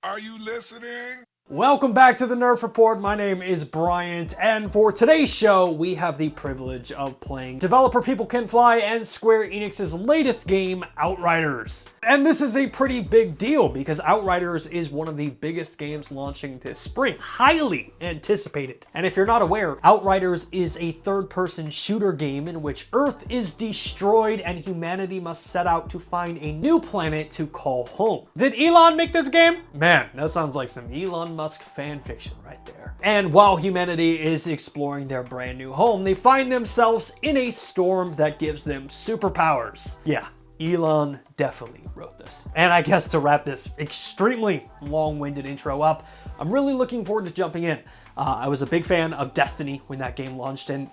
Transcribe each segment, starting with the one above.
Are you listening? Welcome back to the Nerf Report. My name is Bryant, and for today's show, we have the privilege of playing developer People Can Fly and Square Enix's latest game, Outriders. And this is a pretty big deal because Outriders is one of the biggest games launching this spring, highly anticipated. And if you're not aware, Outriders is a third-person shooter game in which Earth is destroyed and humanity must set out to find a new planet to call home. Did Elon make this game? Man, that sounds like some Elon Musk fan fiction right there. And while humanity is exploring their brand new home, they find themselves in a storm that gives them superpowers. Yeah, Elon definitely wrote this. And I guess to wrap this extremely long-winded intro up, I'm really looking forward to jumping in. I was a big fan of Destiny when that game launched, and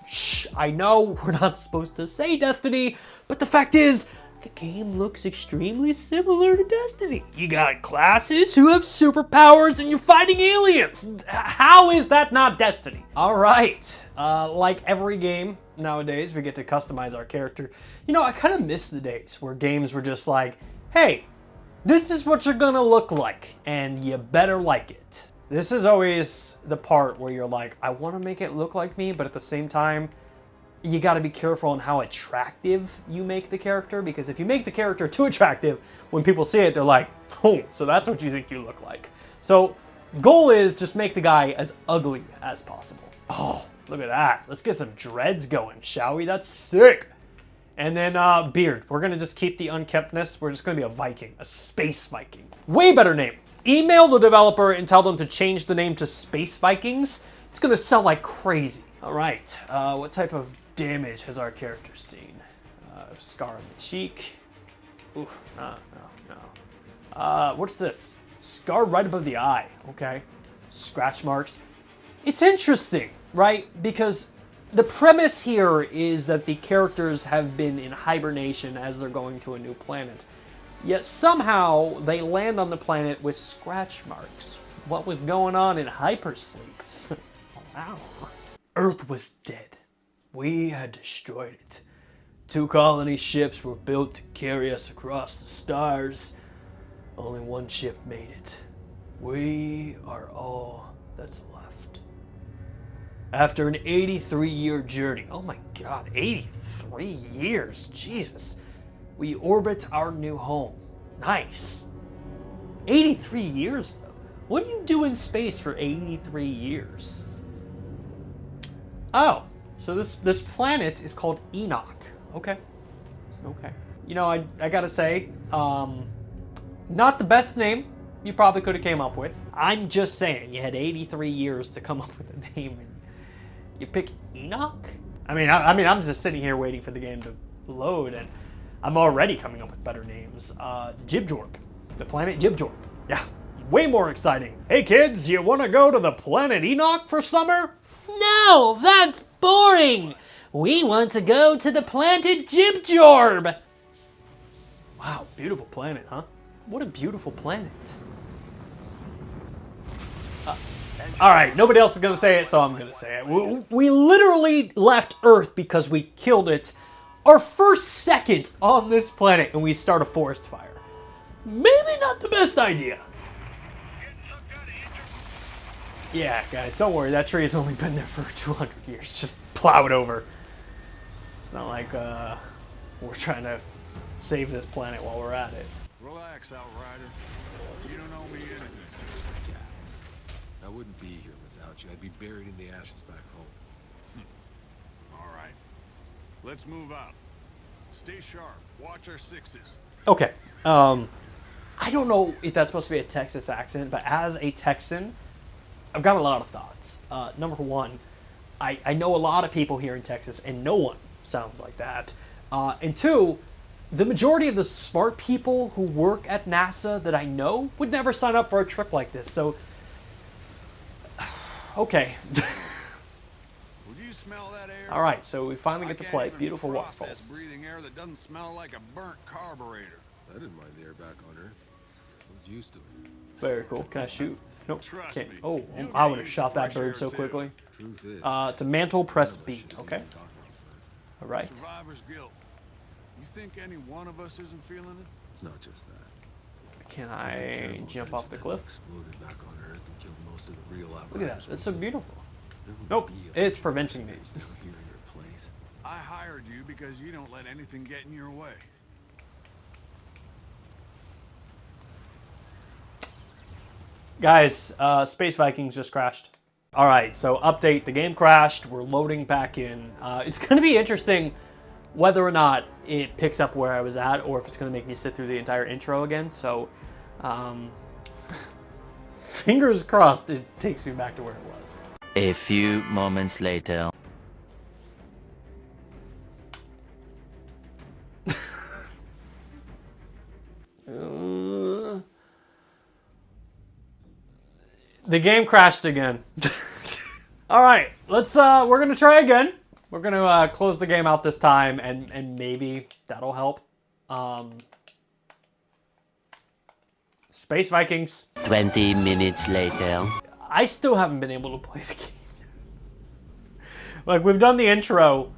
I know we're not supposed to say Destiny, but the fact is, the game looks extremely similar to Destiny. You got classes who have superpowers and you're fighting aliens. How is that not Destiny? All right, like every game nowadays, we get to customize our character. You know, I kind of miss the days where games were just like, hey, this is what you're gonna look like and you better like it. This is always the part where you're like, I wanna make it look like me, but at the same time, you got to be careful on how attractive you make the character, because if you make the character too attractive, when people see it, they're like, oh, so that's what you think you look like. So goal is just make the guy as ugly as possible. Oh, look at that. Let's get some dreads going, shall we? That's sick. And then beard. We're going to just keep the unkemptness. We're just going to be a Viking, a space Viking. Way better name. Email the developer and tell them to change the name to Space Vikings. It's going to sell like crazy. All right. What type of damage has our character seen? Scar on the cheek. Oof, no. What's this? Scar right above the eye. Okay. Scratch marks. It's interesting, right? Because the premise here is that the characters have been in hibernation as they're going to a new planet. Yet somehow they land on the planet with scratch marks. What was going on in hypersleep? Wow. Earth was dead. We had destroyed it. 2 colony ships were built to carry us across the stars. Only 1 ship made it. We are all that's left. After an 83-year journey, oh my god, 83 years, Jesus. We orbit our new home. Nice. 83 years though. What do you do in space for 83 years? Oh. So this planet is called Enoch. Okay. You know, I gotta say, not the best name you probably could have came up with. I'm just saying, you had 83 years to come up with a name, and you pick Enoch? I mean, I'm just sitting here waiting for the game to load, and I'm already coming up with better names. Jibjorb. The planet Jibjorb. Yeah, way more exciting. Hey kids, you wanna go to the planet Enoch for summer? No, that's boring. We want to go to the planet Jibjorb. Wow, beautiful planet, huh? What a beautiful planet. All right, nobody else is going to say it, so I'm going to say it. We literally left Earth because we killed it. Our first second on this planet, and we start a forest fire. Maybe not the best idea. Yeah, guys, don't worry. That tree has only been there for 200 years. Just plow it over. It's not like we're trying to save this planet while we're at it. Relax, Outrider. You don't owe me anything. Yeah. I wouldn't be here without you. I'd be buried in the ashes back home. All right. Let's move out. Stay sharp. Watch our sixes. Okay. I don't know if that's supposed to be a Texas accent, but as a Texan, I've got a lot of thoughts. Number one, I know a lot of people here in Texas, and no one sounds like that. And two, the majority of the smart people who work at NASA that I know would never sign up for a trip like this. So, okay. Would you smell that air? All right, so we finally get to play I can't even beautiful process waterfalls. breathing air that doesn't smell like a burnt carburetor. I didn't mind the air back on Earth. I was used to it. Very cool. Can I shoot? Nope. Trust Can't. me, Oh, you'll I get would have used shot to that fresh air, bird so too. quickly. Truth is, To mantle, press none of us B. should Okay. even talk on Earth. All right. Survivor's guilt. You think any one of us isn't feeling it? It's not just that. Can I jump off the cliff? Exploded back on Earth and killed most of the real Look at Outriders. that. That's so beautiful. There would Nope. be a It's preventing me. place now here in your place. I hired you because you don't let anything get in your way. Guys, Space Vikings just crashed. All right, so update. The game crashed. We're loading back in. It's going to be interesting whether or not it picks up where I was at or if it's going to make me sit through the entire intro again. So, fingers crossed it takes me back to where it was. A few moments later. The game crashed again. All right, let's. We're gonna try again. We're gonna close the game out this time, and maybe that'll help. Space Vikings. 20 minutes later. I still haven't been able to play the game. Like, we've done the intro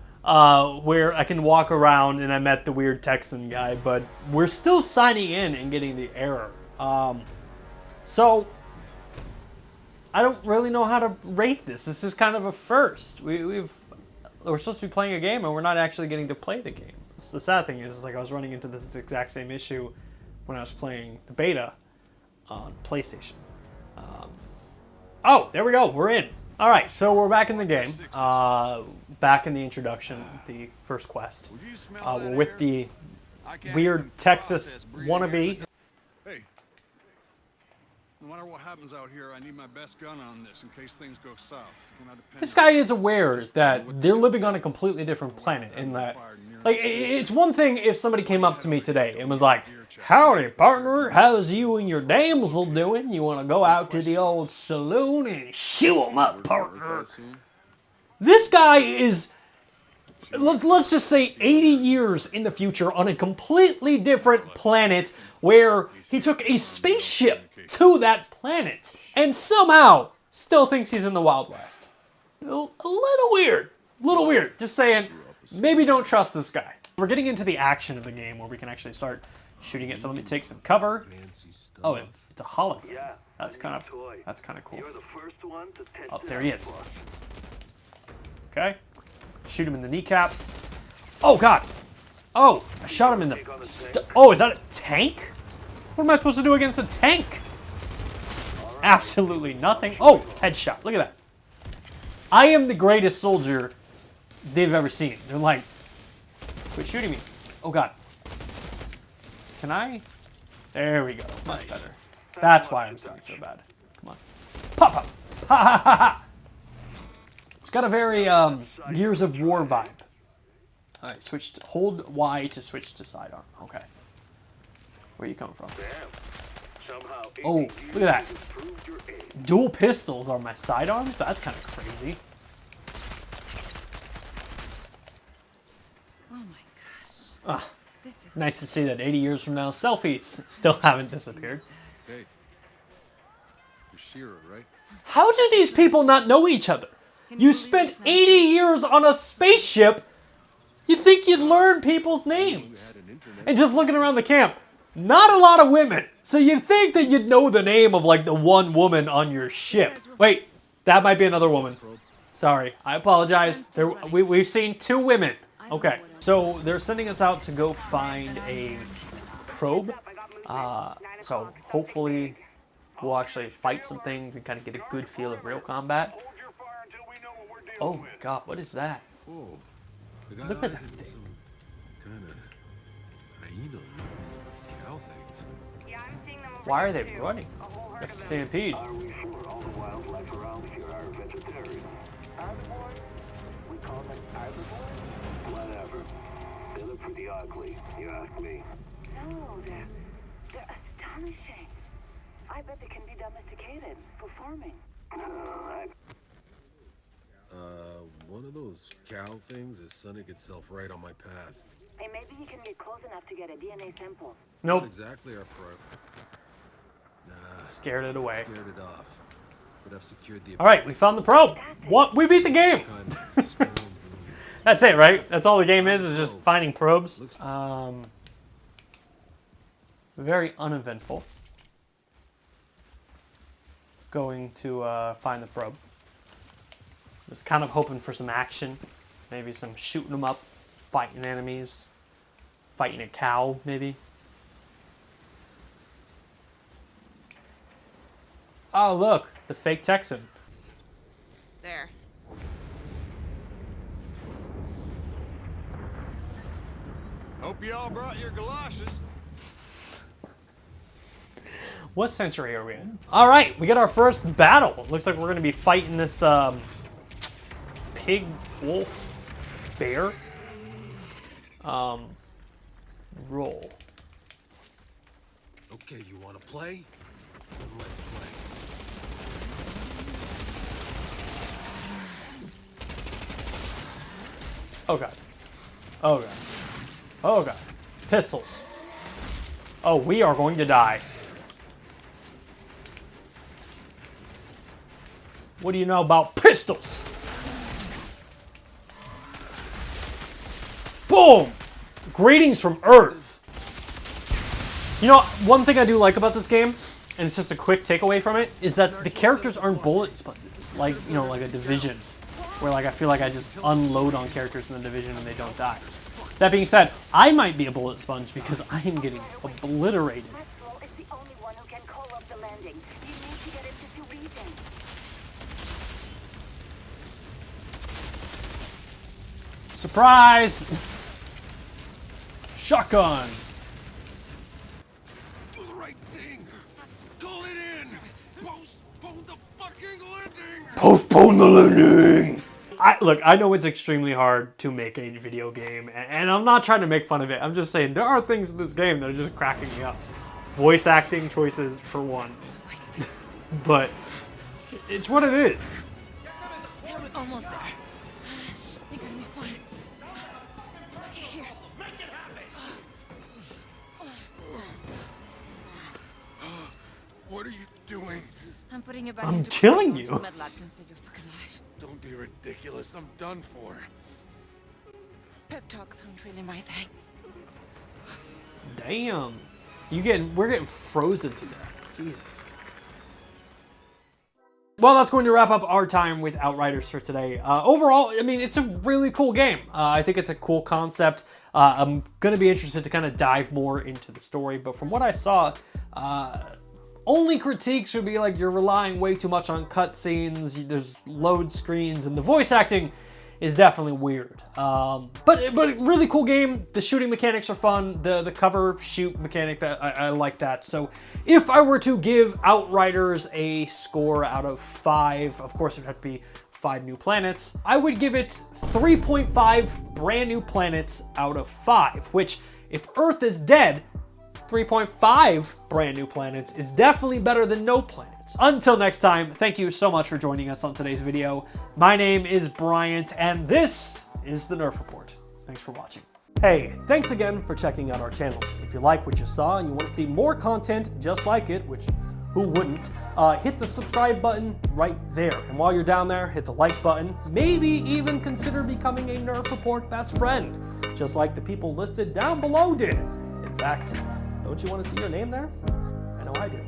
where I can walk around and I met the weird Texan guy, but we're still signing in and getting the error. So I don't really know how to rate this. This is kind of a first. We're supposed to be playing a game and we're not actually getting to play the game. The sad thing is like I was running into this exact same issue when I was playing the beta on PlayStation. Oh, there we go. We're in. All right, so we're back in the game. Back in the introduction, the first quest. Would you smell that We're with air? the I can't weird even Texas process breathing wannabe. air. Hey, no matter what happens out here, I need my best gun on this in case things go south. And I depend This on guy is aware that they're living on a completely different planet. In that, like, it's one thing if somebody came up to me today and was like, "Howdy, partner. How's you and your damsel doing? You want to go out to the old saloon and shoe 'em up, partner?" This guy is, let's just say 80 years in the future on a completely different planet where he took a spaceship to that planet and somehow still thinks he's in the Wild West. A little weird. A little weird. Just saying, maybe don't trust this guy. We're getting into the action of the game where we can actually start shooting at someone. Let me take some cover. Fancy stuff. Oh, it's a hologram. Yeah, That's kind of toy. cool. You're the first one to test Oh, it there he out, is. boss. Okay. Shoot him in the kneecaps. Oh, God. Oh, I shot him in the... Oh, is that a tank? What am I supposed to do against a tank? Absolutely nothing. Oh, headshot. Look at that. I am the greatest soldier they've ever seen. They're like, quit shooting me. Oh, God. Can I? There we go. Much better. That's why I'm doing so bad. Come on. Pop, pop. Ha, ha, ha, ha. It's got a very Gears of War vibe. All right, hold Y to switch to sidearm. Okay. Where are you coming from? Somehow, Oh, look at that. proved your age. Dual pistols are my sidearms? That's kind of crazy. Oh my gosh. Ah, This is nice to see that 80 years from now, selfies still haven't disappeared. Hey, you're Shira, right? How do these people not know each other? You spent 80 years on a spaceship. You'd think you'd learn people's names. And just looking around the camp, not a lot of women. So you'd think that you'd know the name of like the one woman on your ship. Wait, that might be another woman. Sorry, I apologize. We've seen 2 women. Okay, so they're sending us out to go find a probe. So hopefully we'll actually fight some things and kind of get a good feel of real combat. Hold your fire until we know what we're dealing Oh with. God, what is that? Whoa. They got Look at eyes that in thing. some kind of hyena cow things. Yeah, I'm seeing them over Why are there, they too. running? A whole herd That's of them. stampede. Are we sure all the wildlife around here are vegetarian? Herbivores? We call them herbivores? Whatever. They look pretty ugly, you ask me. No, they're astonishing. I bet they can be domesticated for farming. One of those cow things is sunning itself right on my path. Hey, maybe you can get close enough to get a DNA sample. Not Nope, exactly our pro. Nah, scared it away. scared it off. But I've secured the All right, we found the probe. What? We beat the game. kind of small blue. That's it, right? That's all the game is just finding probes. Very uneventful. going to find the probe. Was kind of hoping for some action. Maybe some shooting them up, fighting enemies, fighting a cow, maybe. Oh, look, the fake Texan. There. Hope you all brought your galoshes. What century are we in? All right, we got our first battle. Looks like we're going to be fighting this pig, wolf, bear. Roll. Okay, you want to play? Then let's play. Oh god. Oh god. Oh god. Pistols. Oh, we are going to die. What do you know about pistols? Boom! Greetings from Earth. You know, one thing I do like about this game, and it's just a quick takeaway from it, is that the characters aren't bullet sponges, like, you know, like a Division, where like I feel like I just unload on characters in the Division and they don't die. That being said, I might be a bullet sponge because I am getting obliterated. Maxwell is the only one who can call off the landing. You need to get him to do reason. Surprise! Shotgun! Do the right thing. Call it in. Postpone the fucking landing. Postpone the landing! Look, I know it's extremely hard to make a video game, and I'm not trying to make fun of it. I'm just saying there are things in this game that are just cracking me up. Voice acting choices, for one. But it's what it is. Yeah, we're almost there. You're gonna be fine. Here. What are you doing? I'm putting you back I'm into killing control you. until Medlock can save your fucking life. Don't be ridiculous. I'm done for. Pep talks aren't really my thing. Damn. We're getting frozen to death. Jesus. Well, that's going to wrap up our time with Outriders for today. Overall, I mean, it's a really cool game. I think it's a cool concept. I'm going to be interested to kind of dive more into the story, but from what I saw, only critiques would be like you're relying way too much on cutscenes, there's load screens, and the voice acting is definitely weird. But really cool game. The shooting mechanics are fun. The cover shoot mechanic, I like that. So if I were to give Outriders a score out of 5, of course it would have to be 5 new planets, I would give it 3.5 brand new planets out of 5, which if Earth is dead, 3.5 brand new planets is definitely better than no planets. Until next time, thank you so much for joining us on today's video. My name is Bryant, and this is the Nerf Report. Thanks for watching. Hey, thanks again for checking out our channel. If you like what you saw and you want to see more content just like it, which who wouldn't, hit the subscribe button right there. And while you're down there, hit the like button. Maybe even consider becoming a Nerf Report best friend, just like the people listed down below did. In fact, don't you want to see your name there? I know I do.